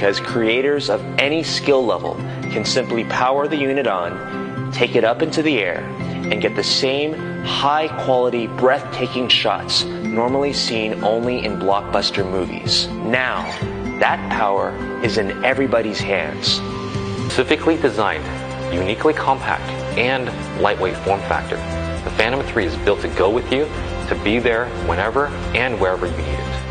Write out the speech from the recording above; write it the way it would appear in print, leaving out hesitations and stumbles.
because creators of any skill level can simply power the unit on, take it up into the air, and get the same high-quality, breathtaking shots normally seen only in blockbuster movies. Now, that power is in everybody's hands. Specifically designed, uniquely compact, and lightweight form factor, the Phantom 3 is built to go with you, to be there whenever and wherever you need it.